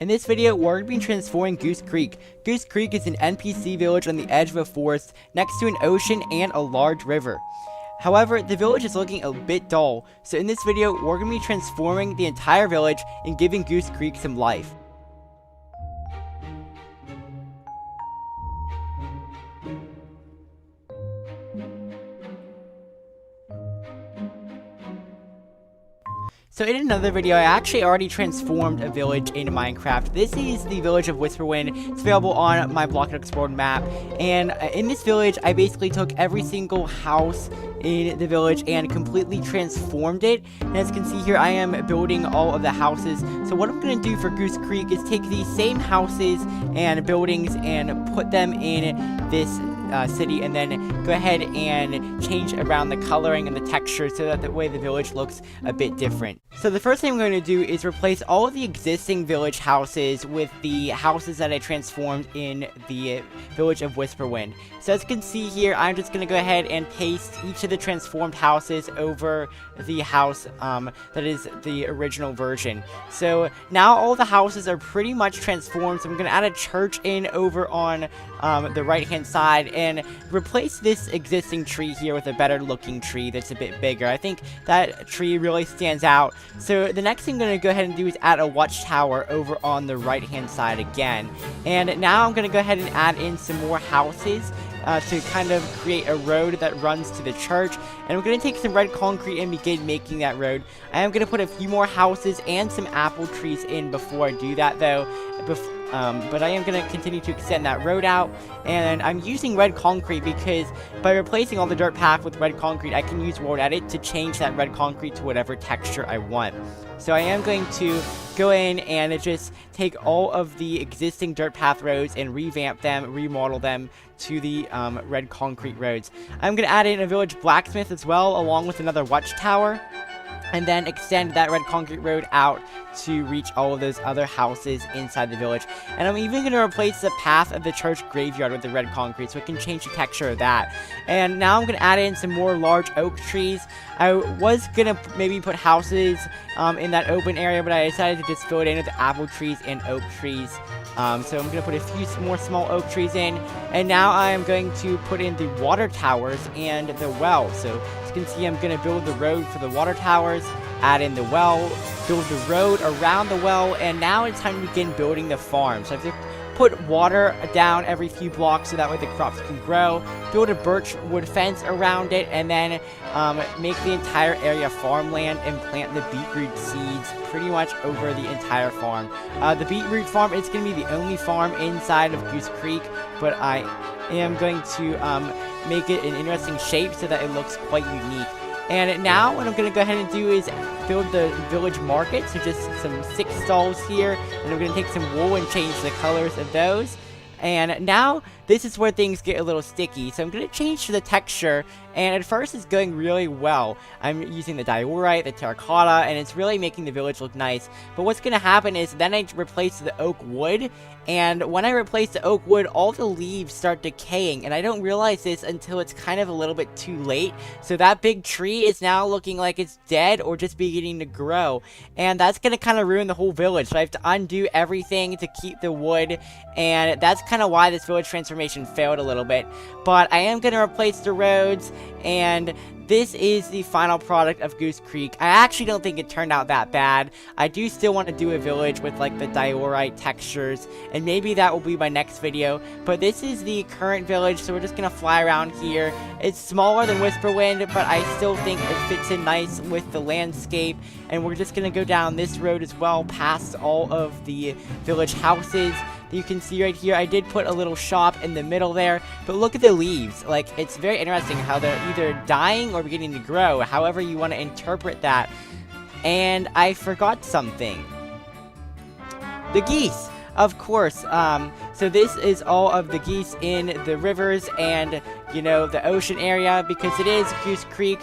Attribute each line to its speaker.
Speaker 1: In this video, we're going to be transforming Goose Creek. Goose Creek is an NPC village on the edge of a forest next to an ocean and a large river. However, the village is looking a bit dull, so in this video, we're going to be transforming the entire village and giving Goose Creek some life. So in another video, I actually already transformed a village into Minecraft. This is the village of Whisperwind. It's available on my Blocky Explored map. And in this village, I basically took every single house in the village and completely transformed it. And as you can see here, I am building all of the houses. So what I'm going to do for Goose Creek is take these same houses and buildings and put them in this city, and then go ahead and change around the coloring and the texture so that the way the village looks a bit different. So the first thing I'm going to do is replace all of the existing village houses with the houses that I transformed in the village of Whisperwind. So as you can see here, I'm just going to go ahead and paste each of the transformed houses over the house that is the original version. So now all the houses are pretty much transformed, so I'm going to add a church in over on the right hand side and replace this existing tree here with a better looking tree that's a bit bigger. I think that tree really stands out. So the next thing I'm going to go ahead and do is add a watchtower over on the right hand side again. And now I'm going to go ahead and add in some more houses to kind of create a road that runs to the church. And I'm going to take some red concrete and begin making that road. I am going to put a few more houses and some apple trees in before I do that though. But I am going to continue to extend that road out, and I'm using red concrete because by replacing all the dirt path with red concrete, I can use World Edit to change that red concrete to whatever texture I want. So I am going to go in and just take all of the existing dirt path roads and revamp them, remodel them to the red concrete roads. I'm going to add in a village blacksmith as well, along with another watchtower, and then extend that red concrete road out to reach all of those other houses inside the village. And I'm even going to replace the path of the church graveyard with the red concrete so I can change the texture of that. And now I'm going to add in some more large oak trees. I was going to maybe put houses in that open area, but I decided to just fill it in with the apple trees and oak trees. So I'm going to put a few more small oak trees in. And now I am going to put in the water towers and the well. So as you can see, I'm going to build the road for the water towers, add in the well, build the road around the well, and now it's time to begin building the farm. So I have to put water down every few blocks so that way the crops can grow, build a birch wood fence around it, and then make the entire area farmland and plant the beetroot seeds pretty much over the entire farm. The beetroot farm is going to be the only farm inside of Goose Creek, but I am going to make it an interesting shape so that it looks quite unique. And now what I'm going to go ahead and do is build the village market, so just some 6 stalls here, and I'm going to take some wool and change the colors of those. And now, this is where things get a little sticky, so I'm going to change to the texture, and at first it's going really well. I'm using the diorite, the terracotta, and it's really making the village look nice. But what's going to happen is then I replace the oak wood, and when I replace the oak wood, all the leaves start decaying, and I don't realize this until it's kind of a little bit too late. So that big tree is now looking like it's dead or just beginning to grow, and that's going to kind of ruin the whole village. So I have to undo everything to keep the wood, and that's kind of why this village transformation failed a little bit. But I am going to replace the roads, and this is the final product of Goose Creek. I actually don't think it turned out that bad. I do still want to do a village with like the diorite textures, and maybe that will be my next video. But this is the current village, so we're just going to fly around here. It's smaller than Whisperwind, but I still think it fits in nice with the landscape. And we're just going to go down this road as well, past all of the village houses. You can see right here, I did put a little shop in the middle there, but look at the leaves. Like, it's very interesting how they're either dying or beginning to grow, however you want to interpret that. And I forgot something. The geese, of course. So this is all of the geese in the rivers and, you know, the ocean area, because it is Goose Creek.